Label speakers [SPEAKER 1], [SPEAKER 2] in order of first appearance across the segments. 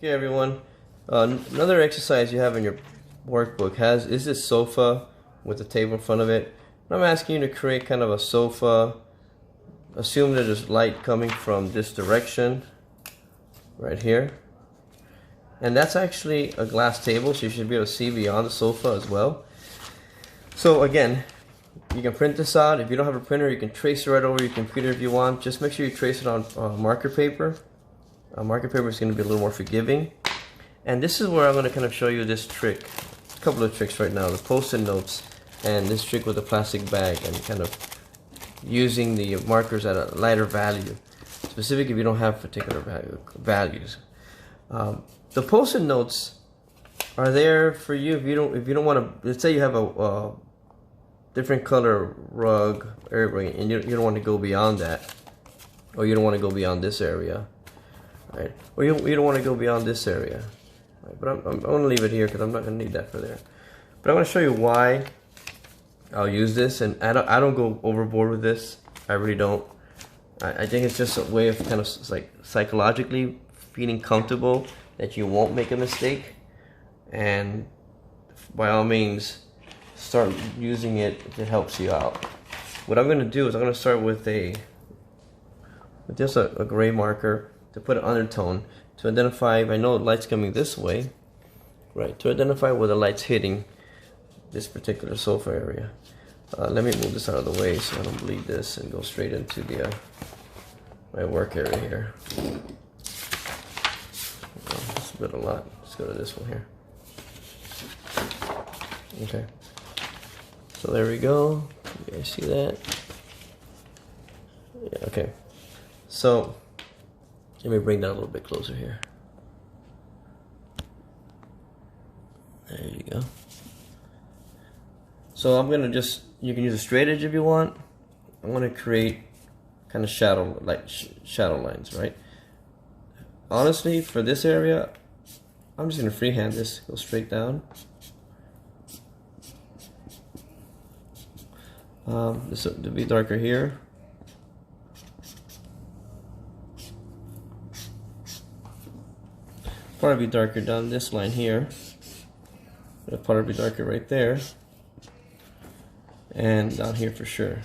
[SPEAKER 1] Okay, everyone. Another exercise you have in your workbook is this sofa with a table in front of it. And I'm asking you to create kind of a sofa. Assume that there's light coming from this direction, right here. And that's actually a glass table, so you should be able to see beyond the sofa as well. So again, you can print this out. If you don't have a printer, you can trace it right over your computer if you want. Just make sure you trace it on marker paper. Marker paper is going to be a little more forgiving. And this is where I'm going to kind of show you this trick. A couple of tricks right now. The post-it notes and this trick with the plastic bag and kind of using the markers at a lighter value. Specific if you don't have particular values. The post-it notes are there for you if you don't want to. Let's say you have a different color rug area and you don't want to go beyond that, or you don't want to go beyond this area, right? Or you don't want to go beyond this area, right? But I'm going to leave it here because I'm not going to need that for there. But I'm going to show you why I'll use this, and I don't go overboard with this. I really don't. I think it's just a way of kind of like psychologically feeling comfortable that you won't make a mistake, and by all means start using it if it helps you out. What I'm going to do is I'm going to start with just a gray marker to put an undertone to identify if I know the light's coming this way, right? To identify where the light's hitting this particular sofa area. Let me move this out of the way so I don't bleed this and go straight into the my work area here. It's a bit a lot. Let's go to this one here. Okay. So there we go. You guys see that? Yeah, okay. So let me bring that a little bit closer here. There you go. So I'm gonna you can use a straight edge if you want. I'm gonna create kind of shadow lines, right? Honestly, for this area, I'm just gonna freehand this, go straight down. This will be darker here. Probably be darker down this line here. It'll probably be darker right there. And down here for sure.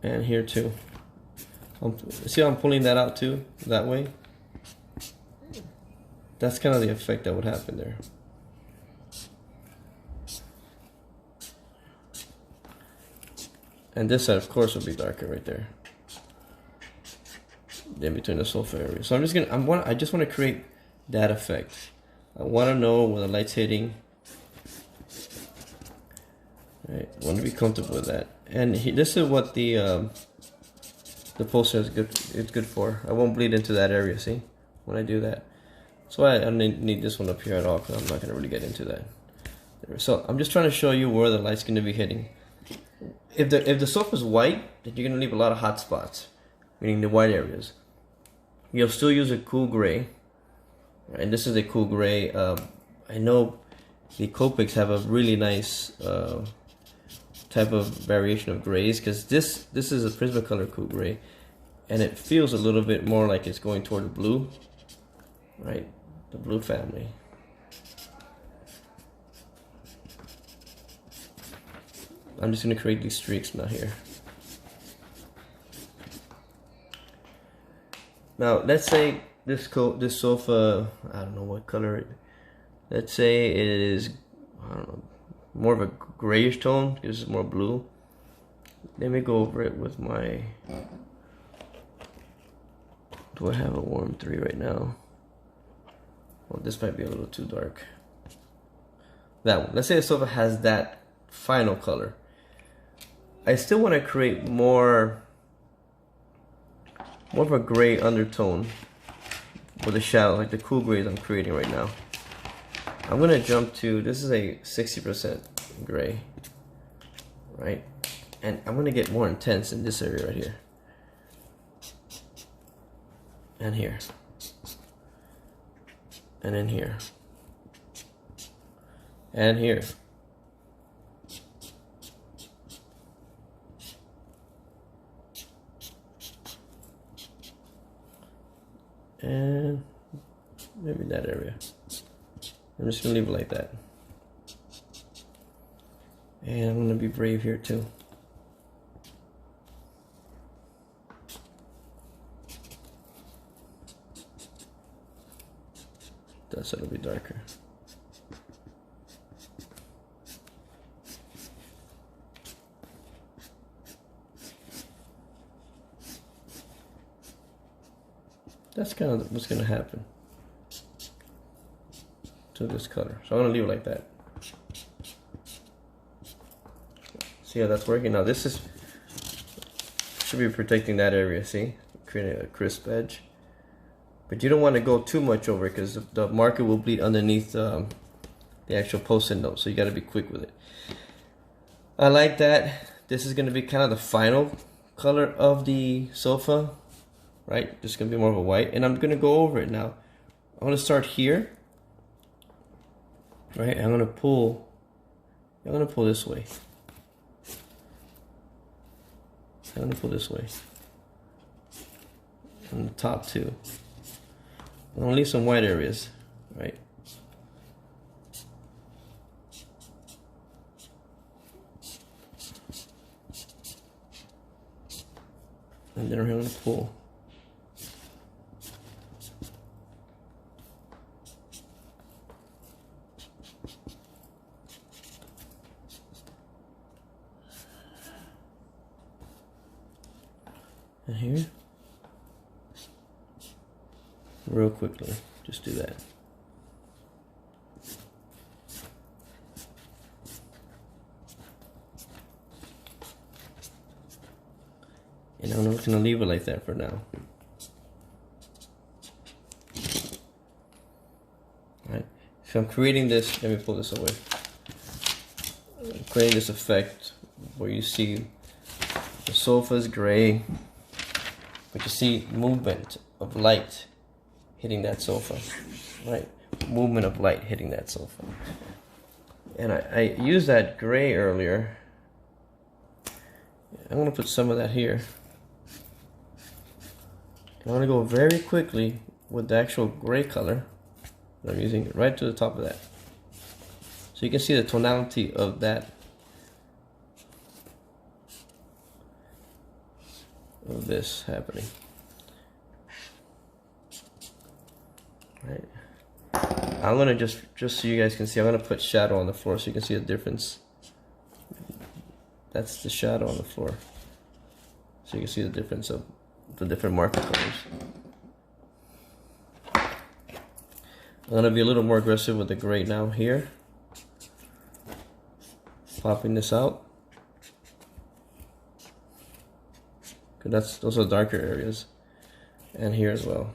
[SPEAKER 1] And here too. See how I'm pulling that out too, that way? That's kind of the effect that would happen there. And this side, of course, will be darker right there, in between the sofa area. So I'm just gonna, I just want to create that effect. I want to know where the light's hitting. Right, I want to be comfortable with that. And this is what the poster is good. It's good for. I won't bleed into that area. See, when I do that. So I don't need this one up here at all because I'm not gonna really get into that. So I'm just trying to show you where the light's gonna be hitting. If the sofa is white, then you're gonna leave a lot of hot spots, meaning the white areas. You'll still use a cool gray, and this is a cool gray. I know the Copics have a really nice type of variation of grays, because this is a Prismacolor cool gray, and it feels a little bit more like it's going toward the blue, right? The blue family. I'm just going to create these streaks now here. Now let's say this sofa, I don't know what color let's say it is, I don't know, more of a grayish tone because it's more blue. Let me go over it with my, do I have a warm 3 right now? Well, this might be a little too dark. That one. Let's say the sofa has that final color. I still want to create more of a gray undertone with a shadow, like the cool grays I'm creating right now. I'm going to jump to, this is a 60% gray, right? And I'm going to get more intense in this area right here. And here. And in here. And here. and maybe that area. I'm just gonna leave it like that. And I'm gonna be brave here too. That's a little bit darker. That's kind of what's gonna happen to this color. So I'm gonna leave it like that. See how that's working? Now this is should be protecting that area, see? Creating a crisp edge. But you don't want to go too much over because the marker will bleed underneath the actual post-it note, so you got to be quick with it. I like that. This is going to be kind of the final color of the sofa, right? Just going to be more of a white, and I'm going to go over it now. I'm going to start here, right? I'm going to pull this way. I'm going to pull this way. On the top too. I'm going to leave some white areas, right? And then I'm going to pull. And here. Real quickly, just do that. And I'm just gonna leave it like that for now. Alright, so I'm creating this, let me pull this away. I'm creating this effect where you see the sofa is gray, but you see movement of light hitting that sofa, right? Movement of light hitting that sofa. And I used that gray earlier. I'm gonna put some of that here. And I'm gonna go very quickly with the actual gray color that I'm using right to the top of that. So you can see the tonality of that, of this happening. Right. I'm gonna just so you guys can see, I'm gonna put shadow on the floor so you can see the difference. That's the shadow on the floor, so you can see the difference of the different marker colors. I'm gonna be a little more aggressive with the gray now here, popping this out, because those are darker areas, and here as well.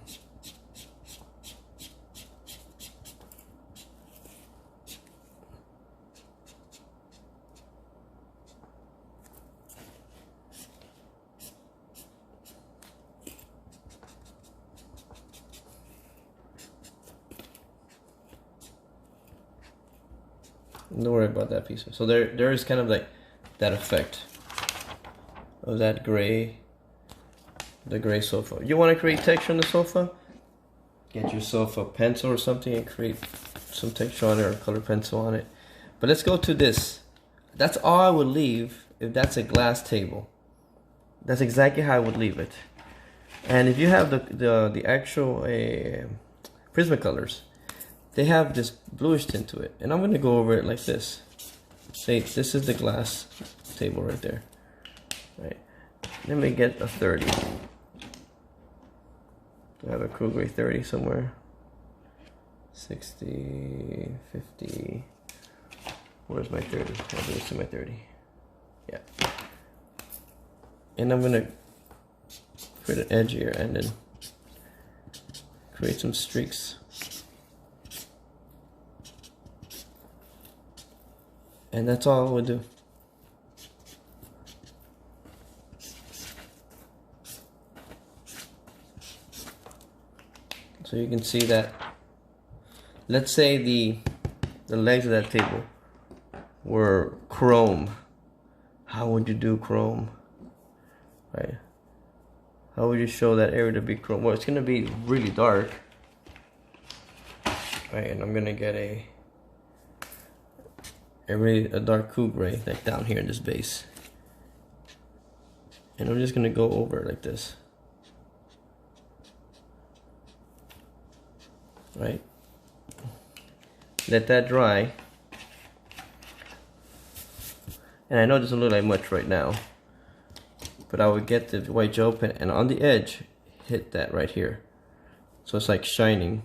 [SPEAKER 1] Don't worry about that piece. So there is kind of like that effect of that gray, the gray sofa. You want to create texture on the sofa? Get yourself a pencil or something and create some texture on it, or a color pencil on it. But let's go to this. That's all I would leave if that's a glass table. That's exactly how I would leave it. And if you have the actual Prismacolors, they have this bluish tint to it, and I'm gonna go over it like this. Say this is the glass table right there, right? Let me get a 30. Do I have a cool gray 30 somewhere? 60, 50. Where's my 30? I'll do this to my 30. Yeah. And I'm gonna create an edge here and then create some streaks. And that's all I would do. So you can see that, let's say the legs of that table were chrome. How would you do chrome? Right? how would you show that area to be chrome? Well, it's gonna be really dark. Right, and I'm gonna get a dark cool gray, like down here in this base. And I'm just gonna go over it like this. Right? Let that dry. And I know it doesn't look like much right now, but I would get the white gel pen and on the edge, hit that right here. So it's like shining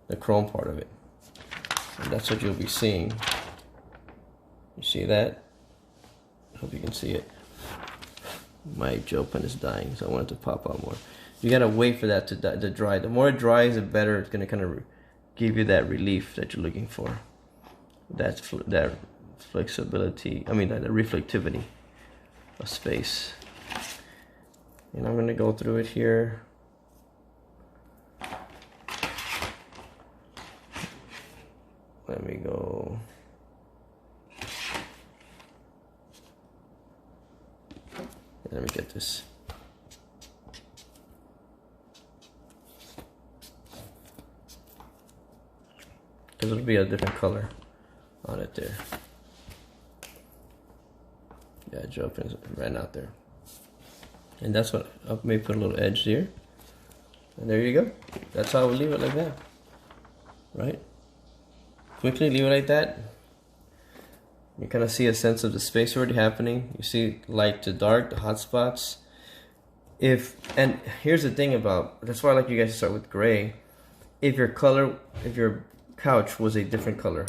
[SPEAKER 1] the chrome part of it. And that's what you'll be seeing. You see that? I hope you can see it. My gel pen is dying, so I want it to pop out more. You gotta wait for that to dry. The more it dries, the better it's gonna kind of give you that relief that you're looking for. That flexibility, I mean, the reflectivity of space. And I'm gonna go through it here. Let me go. Let me get this. Because it'll be a different color on it there. Yeah, gel pen ran out there. And that's what, I may put a little edge here. And there you go. That's how we leave it like that. Right? Quickly leave it like that. You kind of see a sense of the space already happening. You see light to dark, the hot spots. And here's the thing about, that's why I like you guys to start with gray. If your couch was a different color,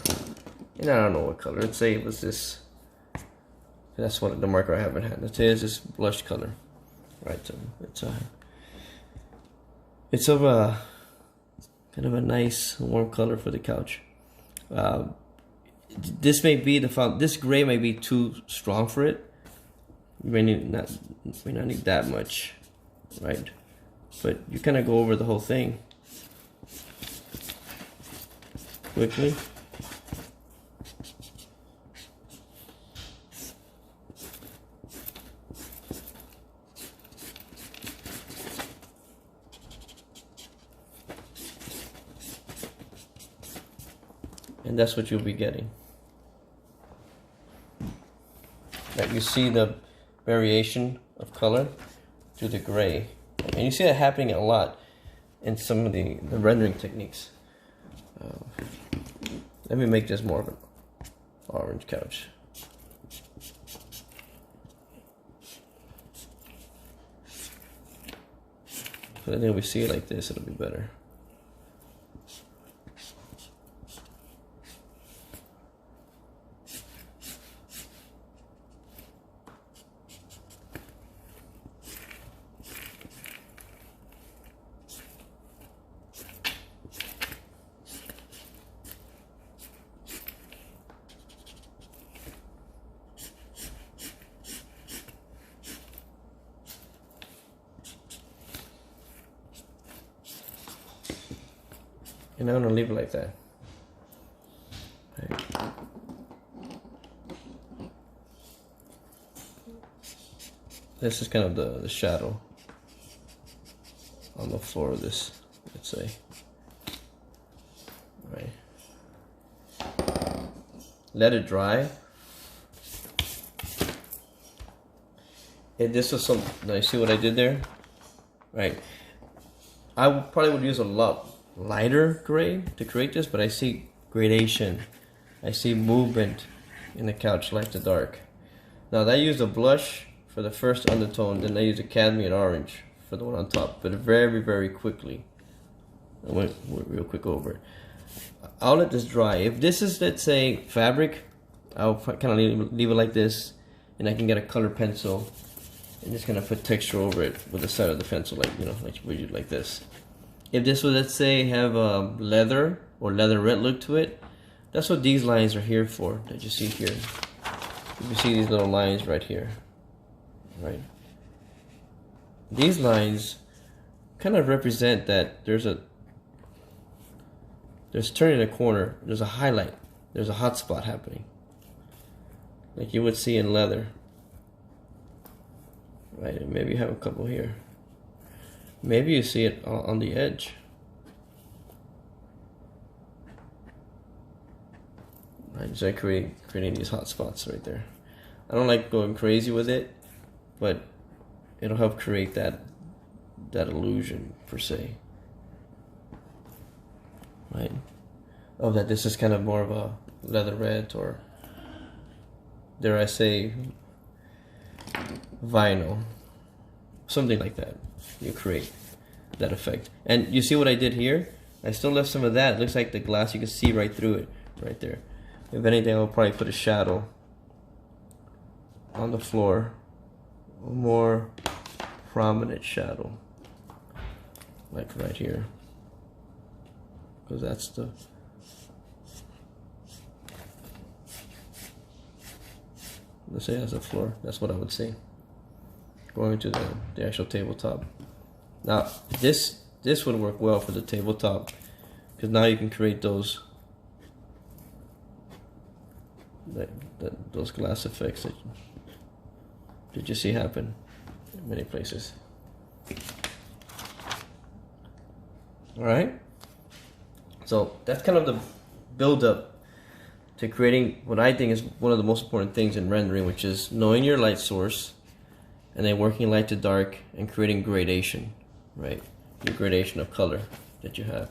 [SPEAKER 1] and I don't know what color, let's say it was this, that's what the marker I have in hand. Let's say it's this blush color, right? So it's of a kind of a nice warm color for the couch. This may be this gray may be too strong for it. You may not need that much, right? But you kind of go over the whole thing quickly. And that's what you'll be getting. Like you see the variation of color to the gray. And you see that happening a lot in some of the rendering techniques. Let me make this more of an orange couch. So I think if we see it like this, it'll be better. And I'm gonna leave it like that. Right. This is kind of the shadow on the floor of this, let's say. Right. Let it dry. And this was some, now you see what I did there? Right. I probably would use a lot lighter gray to create this, but I see gradation. I see movement in the couch, light to dark. Now I used a blush for the first undertone, then I used a cadmium orange for the one on top, but very, very quickly. I went real quick over it. I'll let this dry. If this is, let's say, fabric, I'll kind of leave it like this, and I can get a color pencil and just kind of put texture over it with the side of the pencil, like, you know, like this. If this was, let's say, have a leather or leatherette look to it, that's what these lines are here for, that you see here. You see these little lines right here, right? These lines kind of represent that there's turning a corner, there's a highlight, there's a hot spot happening, like you would see in leather, right? And maybe you have a couple here. Maybe you see it on the edge. Right, so creating these hot spots right there. I don't like going crazy with it, but it'll help create that illusion per se. Right? Oh, that this is kind of more of a leatherette, or dare I say vinyl, something like that. You create that effect. And you see what I did here? I still left some of that. It looks like the glass, you can see right through it right there. If anything, I'll probably put a shadow on the floor, a more prominent shadow, like right here, because that's the let's say that's the floor. That's what I would say. Going to the actual tabletop. Now this would work well for the tabletop, because now you can create those those glass effects that you see happen in many places. All right. So that's kind of the build up to creating what I think is one of the most important things in rendering, which is knowing your light source and then working light to dark and creating gradation, right? Your gradation of color that you have.